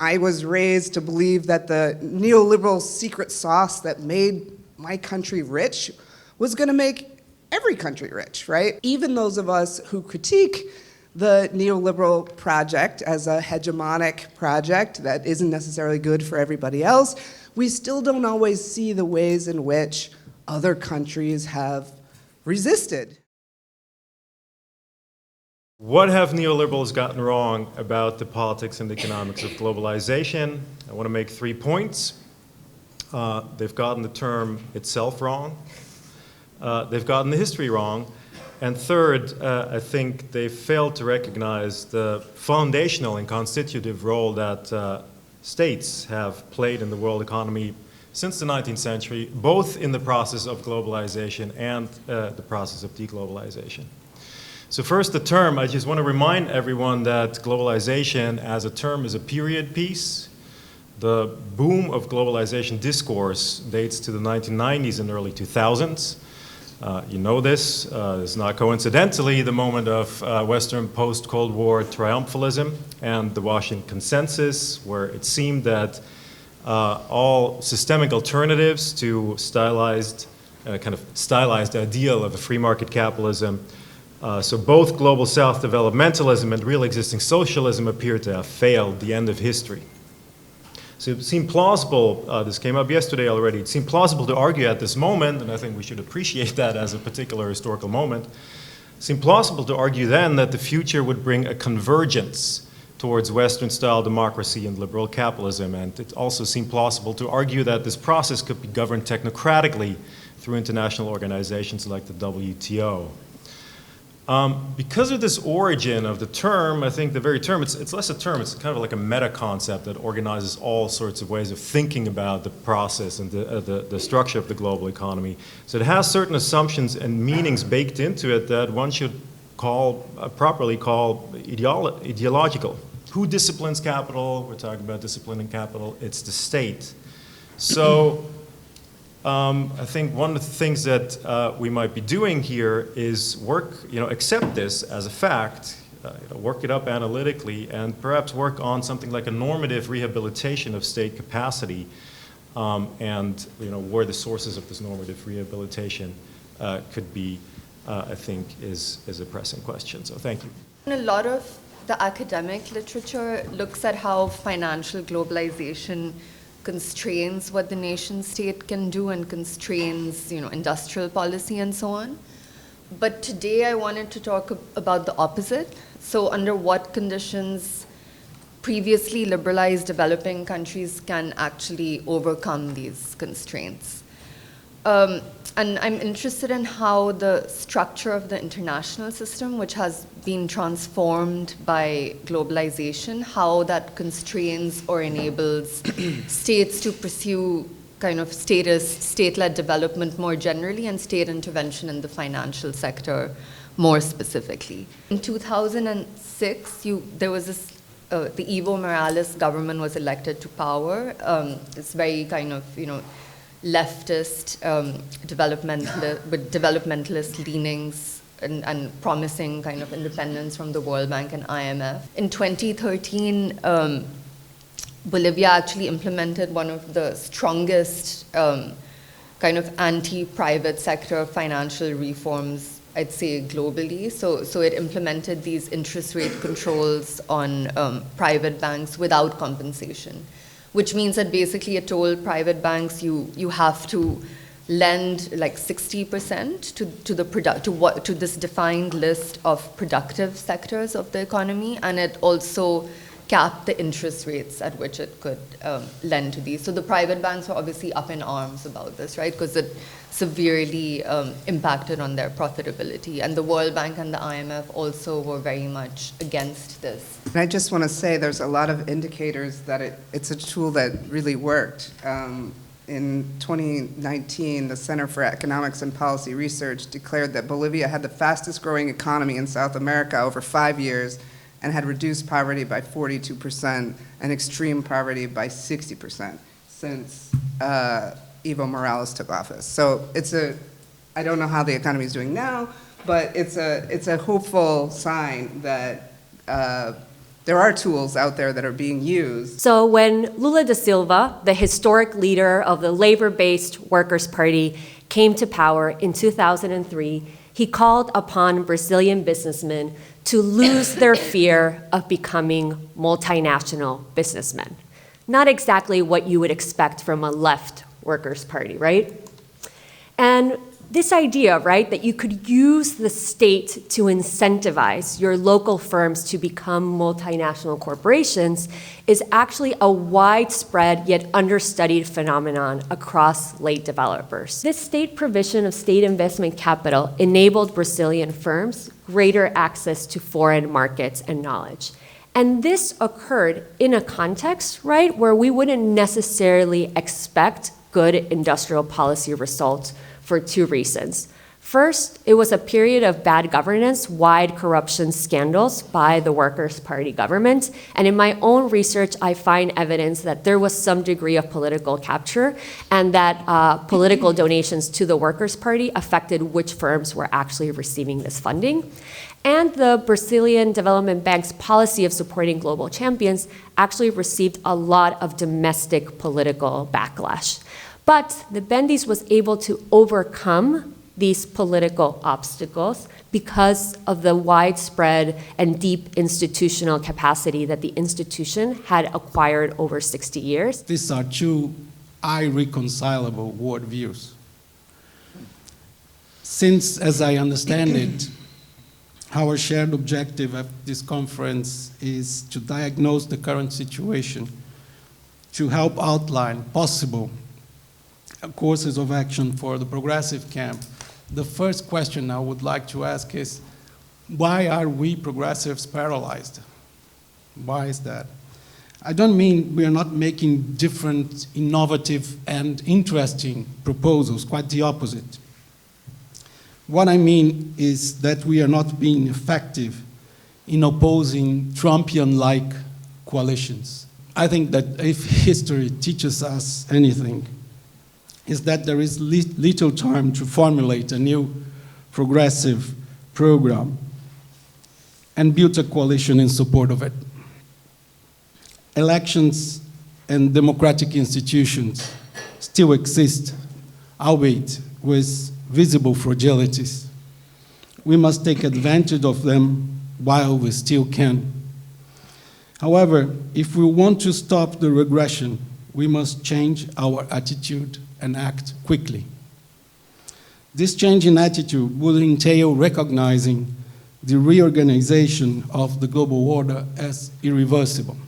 I was raised to believe that the neoliberal secret sauce that made my country rich was going to make every country rich, right? Even those of us who critique the neoliberal project as a hegemonic project that isn't necessarily good for everybody else, we still don't always see the ways in which other countries have resisted. What have neoliberals gotten wrong about the politics and economics of globalization? I want to make 3 points. They've gotten the term itself wrong. They've gotten the history wrong. And third, I think they've failed to recognize the foundational and constitutive role that states have played in the world economy since the 19th century, both in the process of globalization and the process of deglobalization. So first, the term. I just want to remind everyone that globalization as a term is a period piece. The boom of globalization discourse dates to the 1990s and early 2000s. You know this. It's not coincidentally the moment of Western post-Cold War triumphalism and the Washington Consensus, where it seemed that all systemic alternatives to stylized ideal of a free market capitalism, so both global South developmentalism and real existing socialism appear to have failed, the end of history. So it seemed plausible, this came up yesterday already, it seemed plausible to argue at this moment, and I think we should appreciate that as a particular historical moment, it seemed plausible to argue then that the future would bring a convergence towards Western-style democracy and liberal capitalism, and it also seemed plausible to argue that this process could be governed technocratically through international organizations like the WTO. Because of this origin of the term, I think the very term, it's less a term, it's kind of like a meta-concept that organizes all sorts of ways of thinking about the process and the structure of the global economy. So it has certain assumptions and meanings baked into it that one should properly call ideological. Who disciplines capital? We're talking about disciplining capital. It's the state. So I think one of the things that we might be doing here is accept this as a fact, work it up analytically, and perhaps work on something like a normative rehabilitation of state capacity, and where the sources of this normative rehabilitation could be, I think, is a pressing question. So thank you. A lot of the academic literature looks at how financial globalization constrains what the nation state can do and constrains, industrial policy and so on. But today I wanted to talk about the opposite. So under what conditions previously liberalized developing countries can actually overcome these constraints. And I'm interested in how the structure of the international system, which has been transformed by globalization, how that constrains or enables states to pursue kind of state-led development more generally and state intervention in the financial sector more specifically. In 2006, there was this, the Evo Morales government was elected to power. It's very kind of, leftist, with developmentalist leanings and promising kind of independence from the World Bank and IMF. In 2013, Bolivia actually implemented one of the strongest kind of anti-private sector financial reforms, I'd say globally. So it implemented these interest rate controls on private banks without compensation, which means that basically it told private banks you have to lend like 60% to this defined list of productive sectors of the economy, and it also capped the interest rates at which it could lend to these. So the private banks were obviously up in arms about this, right? Because it severely impacted on their profitability. And the World Bank and the IMF also were very much against this. And I just want to say there's a lot of indicators that it's a tool that really worked. In 2019, the Center for Economics and Policy Research declared that Bolivia had the fastest growing economy in South America over 5 years and had reduced poverty by 42% and extreme poverty by 60% since Evo Morales took office. So I don't know how the economy is doing now, but it's a hopeful sign that there are tools out there that are being used. So when Lula da Silva, the historic leader of the labor-based Workers' Party, came to power in 2003, he called upon Brazilian businessmen to lose their fear of becoming multinational businessmen. Not exactly what you would expect from a left Workers' Party, right? And this idea, right, that you could use the state to incentivize your local firms to become multinational corporations is actually a widespread yet understudied phenomenon across late developers. This state provision of state investment capital enabled Brazilian firms greater access to foreign markets and knowledge. And this occurred in a context, right, where we wouldn't necessarily expect good industrial policy results for two reasons. First, it was a period of bad governance, wide corruption scandals by the Workers' Party government. And in my own research, I find evidence that there was some degree of political capture and that political donations to the Workers' Party affected which firms were actually receiving this funding. And the Brazilian Development Bank's policy of supporting global champions actually received a lot of domestic political backlash. But the Bendis was able to overcome these political obstacles because of the widespread and deep institutional capacity that the institution had acquired over 60 years. These are two irreconcilable worldviews. Since, as I understand it, our shared objective of this conference is to diagnose the current situation, to help outline possible courses of action for the progressive camp, the first question I would like to ask is, why are we progressives paralyzed? Why is that? I don't mean we are not making different, innovative, and interesting proposals, quite the opposite. What I mean is that we are not being effective in opposing Trumpian-like coalitions. I think that if history teaches us anything, is that there is little time to formulate a new progressive program and build a coalition in support of it. Elections and democratic institutions still exist, albeit with visible fragilities. We must take advantage of them while we still can. However, if we want to stop the regression, we must change our attitude and act quickly. This change in attitude will entail recognizing the reorganization of the global order as irreversible.